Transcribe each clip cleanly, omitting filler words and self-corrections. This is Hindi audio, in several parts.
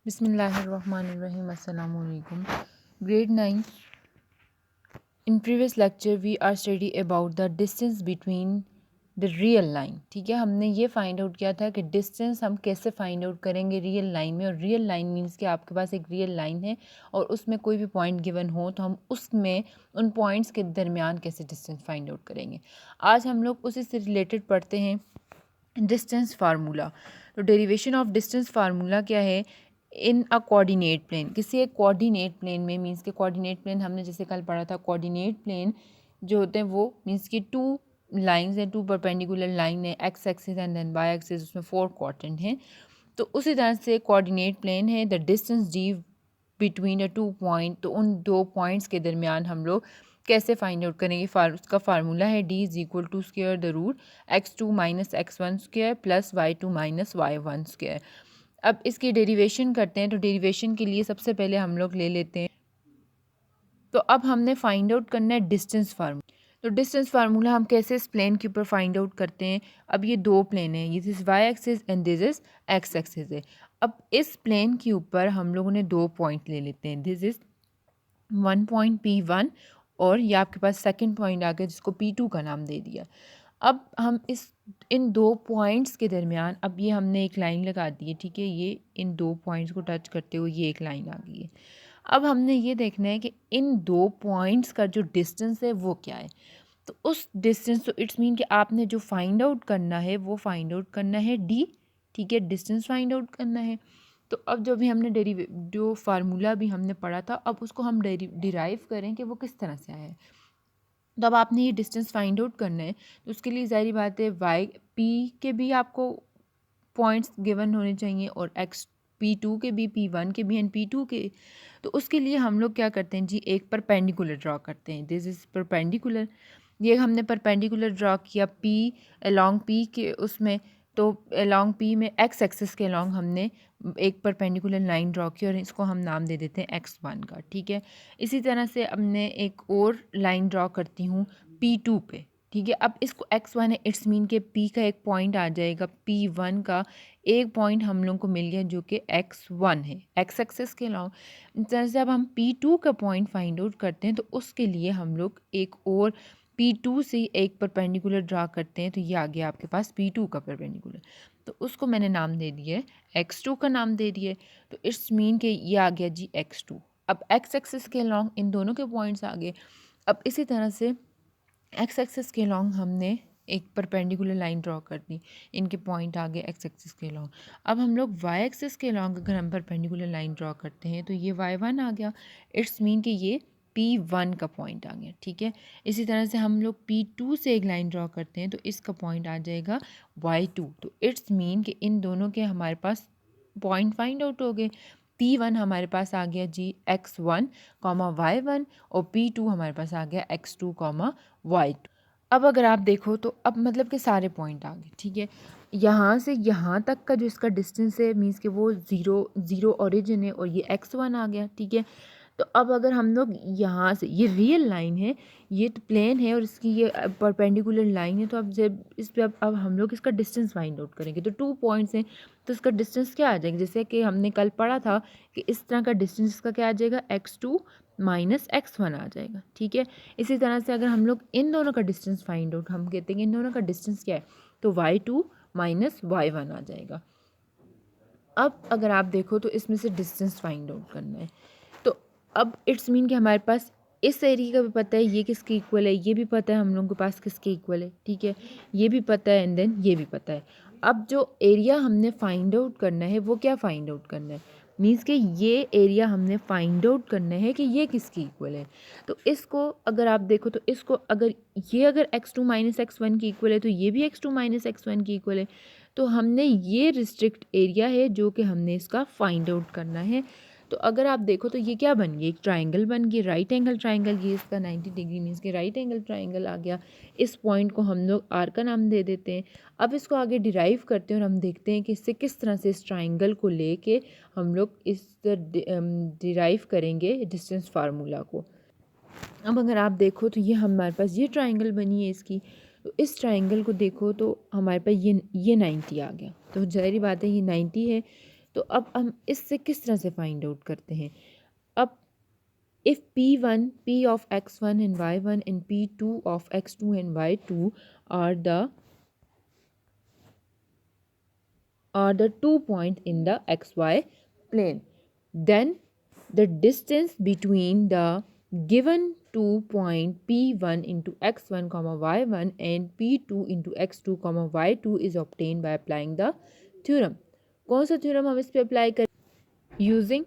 Bismillahirrahmanirrahim. Assalamu alaikum. Grade 9. In previous lecture we are study about the distance between the real line. ठीक है, हमने ये फाइंड आउट किया था कि डिस्टेंस हम कैसे फाइंड आउट करेंगे रियल लाइन में। और रियल लाइन मीन्स कि आपके पास एक रियल लाइन है और उसमें कोई भी पॉइंट गिवन हो तो हम उसमें उन पॉइंट्स के दरमियान कैसे डिस्टेंस फाइंड आउट करेंगे। आज हम लोग उसी से रिलेटेड पढ़ते हैं डिस्टेंस फार्मूला। तो डेरिवेशन ऑफ डिस्टेंस फार्मूला क्या है? इन अ कोऑर्डिनेट प्लेन, किसी एक कोऑर्डिनेट प्लेन में, मींस के कोऑर्डिनेट प्लेन हमने जैसे कल पढ़ा था, कोऑर्डिनेट प्लेन जो होते हैं वो मींस कि टू लाइंस हैं, टू परपेंडिकुलर लाइन है, x axis and then y axis, उसमें 4 क्वाड्रेंट हैं। तो उसी तरह से कोऑर्डिनेट प्लेन है the distance D between a 2 point. तो उन 2 पॉइंट्स के दरमियान हम लोग कैसे फाइंड आउट करेंगे? उसका फार्मूला है D is equal to square the root x2 minus x1 square plus y2 minus y1 square. अब इसकी डेरिवेशन करते हैं। तो डेरिवेशन के लिए सबसे पहले हम लोग ले लेते हैं, तो अब हमने फाइंड आउट करना है डिस्टेंस फार्मूला। तो डिस्टेंस फार्मूला हम कैसे इस प्लेन के ऊपर फाइंड आउट करते हैं? अब ये 2 प्लेन हैं, this is y axis and this is x axis है। अब इस प्लेन के ऊपर हम लोगों ने 2 पॉइंट ले लेते हैं, दिस इज 1 पॉइंट P1 और ये आपके पास सेकंड पॉइंट आ गया जिसको P2 का नाम दे दिया। अब हम इन 2 पॉइंट्स के दरमियान, अब ये हमने एक लाइन लगा दी है, ठीक है, ये इन 2 पॉइंट्स को टच करते हुए ये एक लाइन आ गई है। अब हमने ये देखना है कि इन 2 पॉइंट्स का जो डिस्टेंस है वो क्या है। तो उस डिस्टेंस, तो इट्स मीन कि आपने जो फाइंड आउट करना है वो फाइंड आउट करना है डी, ठीक है, डिस्टेंस फाइंड आउट करना है। तो अब जो भी हमने जो फार्मूला भी हमने पढ़ा था, अब उसको हम डिराइव करें कि वो किस तरह से आया है। तो अब आपने ये डिस्टेंस फाइंड आउट करना है, तो उसके लिए ज़ाहिर बात है वाई पी के भी आपको पॉइंट्स गिवन होने चाहिए और एक्स P2 के भी, P1 के भी एंड P2 के। तो उसके लिए हम लोग क्या करते हैं जी, एक परपेंडिकुलर ड्रॉ करते हैं, दिस इज़ परपेंडिकुलर। ये हमने परपेंडिकुलर ड्रॉ किया P अलॉन्ग P के उसमें, तो अलॉन्ग P में एक्स एक्सिस के अलॉन्ग हमने एक परपेंडिकुलर लाइन ड्रॉ की और इसको हम नाम दे देते हैं x1 का, ठीक है। इसी तरह से अब मैं एक और लाइन ड्रॉ करती हूँ P2 पे, ठीक है। अब इसको x1 है, इट्स मीन के P का एक पॉइंट आ जाएगा, P1 का एक पॉइंट हम लोग को मिल गया जो कि x1 है, एक्स एक्सिस के अलॉन्ग। इस तरह से अब हम P2 का पॉइंट फाइंड आउट करते हैं, तो उसके लिए हम लोग एक और P2 से एक परपेंडिकुलर ड्रा करते हैं। तो ये आ गया आपके पास P2 का परपेंडिकुलर, तो उसको मैंने नाम दे दिया है x2 का नाम दे दिए। तो इट्स मीन के ये आ गया जी x2। अब x एक्सिस के अलॉन्ग इन दोनों के पॉइंट्स आ गए। अब इसी तरह से एक्स एक्सिस के अलॉन्ग हमने एक परपेंडिकुलर लाइन ड्रॉ कर दी, इनके पॉइंट आ गए एक्स एक्सिस के अलॉन्ग। अब हम लोग वाई एक्सिस के अलॉन्ग अगर हम परपेंडिकुलर लाइन ड्रॉ करते हैं तो ये y1 आ गया, इट्स मीन कि ये P1 का पॉइंट आ गया, ठीक है। इसी तरह से हम लोग P2 से एक लाइन ड्रॉ करते हैं तो इसका पॉइंट आ जाएगा y2। तो इट्स मीन कि इन दोनों के हमारे पास पॉइंट फाइंड आउट हो गए। P1 हमारे पास आ गया जी x1 कॉमा y1 और P2 हमारे पास आ गया x2 कॉमा y2। अब अगर आप देखो तो अब मतलब कि सारे पॉइंट आ गए, ठीक है। यहाँ से यहाँ तक का जो इसका डिस्टेंस है मीन्स कि वो ज़ीरो ओरिजिन है और ये x1 आ गया, ठीक है। तो अब अगर हम लोग यहाँ से, ये रियल लाइन है, ये तो प्लेन है और इसकी ये परपेंडिकुलर लाइन है, तो अब जब इस पर अब हम लोग इसका डिस्टेंस फाइंड आउट करेंगे। तो 2 पॉइंट्स हैं तो इसका डिस्टेंस क्या आ जाएगा, जैसे कि हमने कल पढ़ा था कि इस तरह का डिस्टेंस इसका क्या आ जाएगा, x2 माइनस x1 आ जाएगा, ठीक है। इसी तरह से अगर हम लोग इन दोनों का डिस्टेंस फाइंड आउट, हम कहते हैं इन दोनों का डिस्टेंस क्या है, तो y2 माइनस y1 आ जाएगा। अब अगर आप देखो तो इसमें से डिस्टेंस फाइंड आउट करना है। तो अब इट्स मीन कि हमारे पास इस एरिया का भी पता है ये किसके इक्वल है, ये भी पता है हम लोगों के पास किसके इक्वल है, ठीक है, ये भी पता है एंड देन ये भी पता है। अब जो एरिया हमने फाइंड आउट करना है वो क्या फाइंड आउट करना है, मीन्स कि ये एरिया हमने फाइंड आउट करना है कि ये किसके इक्वल है। तो इसको अगर आप देखो तो इसको अगर x2 माइनस x1 की इक्वल है तो ये भी x2 माइनस x1 की इक्वल है। तो हमने ये रिस्ट्रिक्ट एरिया है जो कि हमने इसका फाइंड आउट करना है। तो अगर आप देखो तो ये क्या बन गया, एक ट्राइंगल बन गया, राइट एंगल ट्राइंगल। ये इसका 90 डिग्री मीन्स के राइट एंगल ट्राइंगल आ गया। इस पॉइंट को हम लोग आर का नाम दे देते हैं। अब इसको आगे डिराइव करते हैं और हम देखते हैं कि इससे किस तरह से इस ट्राइंगल को लेके हम लोग इस डिराइव करेंगे डिस्टेंस फार्मूला को। अब अगर आप देखो तो ये हमारे पास ये ट्राइंगल बनी है इसकी, तो इस ट्राइंगल को देखो तो हमारे पास ये 90 आ गया। तो ज़ाहिर बात है ये 90 है, तो अब हम इससे किस तरह से फाइंड आउट करते हैं। अब if p1 p of x1 and y1 and p2 of x2 and y2 are the 2 points in the xy plane, then the distance between the given 2 point p1 into x1 comma y1 and p2 into x2 comma y2 is obtained by applying the theorem। कौन सा थ्योरम हम इस पे अप्लाई करें? Using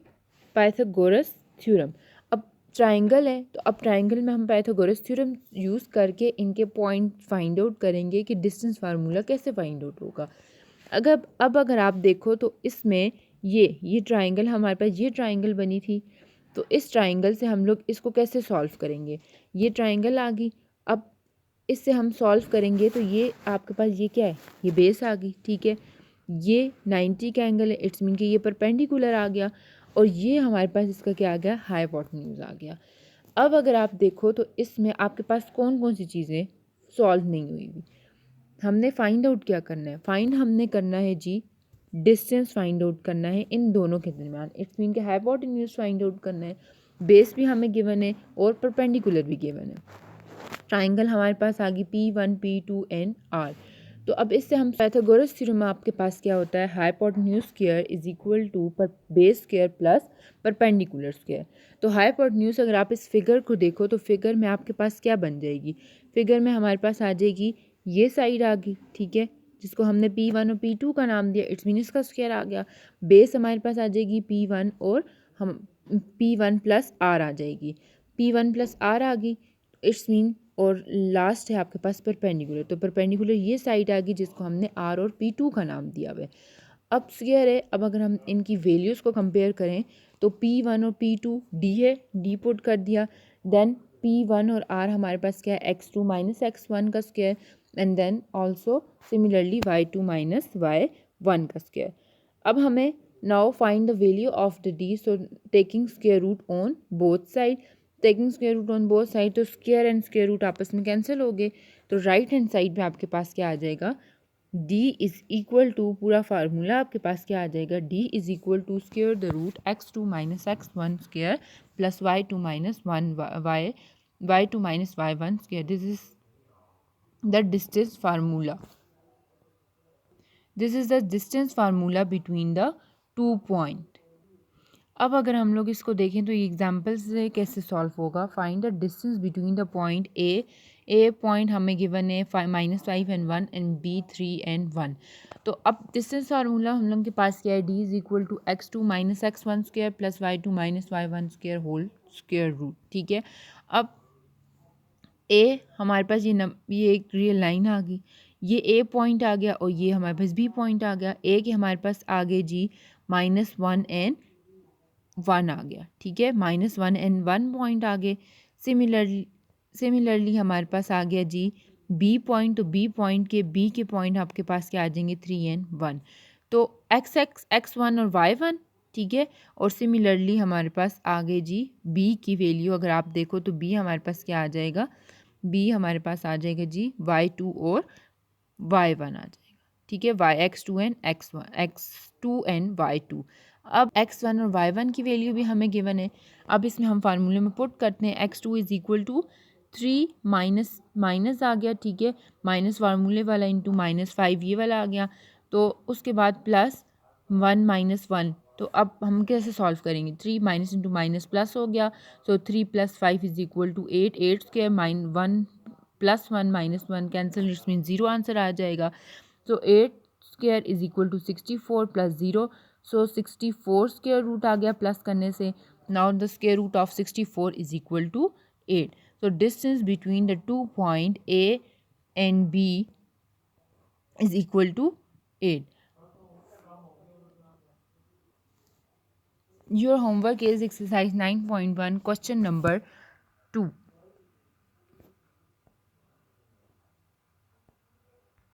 Pythagoras theorem. अब ट्राइंगल है तो अब ट्राइंगल में हम पाइथागोरस थ्योरम यूज़ करके इनके पॉइंट फाइंड आउट करेंगे कि डिस्टेंस फार्मूला कैसे फाइंड आउट होगा। अगर आप देखो तो इसमें ये ट्राइंगल हमारे पास ये ट्राइंगल बनी थी, तो इस ट्राइंगल से हम लोग इसको कैसे सॉल्व करेंगे। ये ट्राइंगल आ गई, अब इससे हम सॉल्व करेंगे तो ये आपके पास ये क्या है, ये बेस आ गई, ठीक है। ये 90 का एंगल है, इट्स मीन कि ये परपेंडिकुलर आ गया, और ये हमारे पास इसका क्या आ गया, हाइपोटेन्यूज आ गया। अब अगर आप देखो तो इसमें आपके पास कौन कौन सी चीज़ें सॉल्व नहीं हुई हुई। हमने फाइंड आउट क्या करना है, हमने करना है जी डिस्टेंस फाइंड आउट करना है इन दोनों के दरमियान। इट्स मीन के हाइपोटेन्यूज फाइंड आउट करना है, बेस भी हमें गिवन है और परपेंडिकुलर भी गिवन है। ट्राइंगल हमारे पास आ गई P1 P2 एंड R। तो अब इससे हम पाइथागोरस थ्योरम में आपके पास क्या होता है, hypotenuse square is equal to base square plus perpendicular square. तो हाइपोटेन्यूज अगर आप इस फिगर को देखो तो फिगर में आपके पास क्या बन जाएगी, फिगर में हमारे पास आ जाएगी ये साइड आ गई, ठीक है, जिसको हमने P1 और P2 का नाम दिया, इट्स मीन इसका स्क्वायर आ गया। बेस हमारे पास आ जाएगी P1 और हम P1 प्लस R आ जाएगी, P1 प्लस R आ गई, इट्स मीन और लास्ट है आपके पास परपेंडिकुलर। तो परपेंडिकुलर ये साइड आ गई जिसको हमने R और P2 का नाम दिया हुआ है। अब स्क्वायर है, अब अगर हम इनकी वैल्यूज़ को कंपेयर करें तो P1 और P2 D है, D पुट कर दिया, देन P1 और R हमारे पास क्या है, x2 माइनस x1 का square, and then also similarly y2 minus y1 का स्क्वायर। अब हमें now find the value of the D, so taking square root on both side, taking square root on both side, तो स्क्वायर एंड स्क्वायर रूट आपस में कैंसिल हो गए, तो राइट हैंड साइड में आपके पास क्या आ जाएगा, D इज इक्वल टू, पूरा फार्मूला आपके पास क्या आ जाएगा, D is equal to square the root x2 minus x1 square plus y2 minus y2 minus y1 square. This is the distance formula, this is the distance formula between the 2 point. अब अगर हम लोग इसको देखें तो ये एग्जाम्पल से कैसे सॉल्व होगा। Find the distance between the point A point हमें गिवन है -5 एंड 1 एंड B 3 एंड 1। तो अब डिस्टेंस फार्मूला हम लोग के पास क्या है, D is equal to x2 minus x1 square plus y2 minus y1 square whole square root, ठीक है। अब ए हमारे पास ये एक रियल लाइन आ गई, ये ए पॉइंट आ गया और ये हमारे पास बी पॉइंट आ गया। ए के हमारे पास आ गए जी -1 एंड 1 आ गया, ठीक है, -1 एंड 1 पॉइंट आ गए। सिमिलरली हमारे पास आ गया जी बी पॉइंट, तो बी पॉइंट के बी के पॉइंट आपके पास क्या आ जाएंगे 3 एंड 1, तो x1 और y1, ठीक है। और सिमिलरली हमारे पास आ गए जी बी की वैल्यू, अगर आप देखो तो बी हमारे पास क्या आ जाएगा, बी हमारे पास आ जाएगा जी y2 और y1 आ जाएगा, ठीक है, x2 एंड y2। अब x1 और y1 की वैल्यू भी हमें गिवन है। अब इसमें हम फार्मूले में पुट करते हैं, x2 is equal to 3 minus आ गया, ठीक है, माइनस फार्मूले वाला इंटू -5 ये वाला आ गया, तो उसके बाद प्लस 1 माइनस 1। तो अब हम कैसे सॉल्व करेंगे, 3 माइनस इंटू माइनस प्लस हो गया, so 3 + 5 is equal to 8, 8 square -1 + 1 -1 cancel, it's mean 0 answer आ जाएगा। तो 8 square is equal to 64 + 0, so 64 square root आ गया प्लस करने से। Now the square root of 64 is equal to 8। So distance between the 2 point A and B is equal to 8। Your homework is exercise 9.1 question number 2.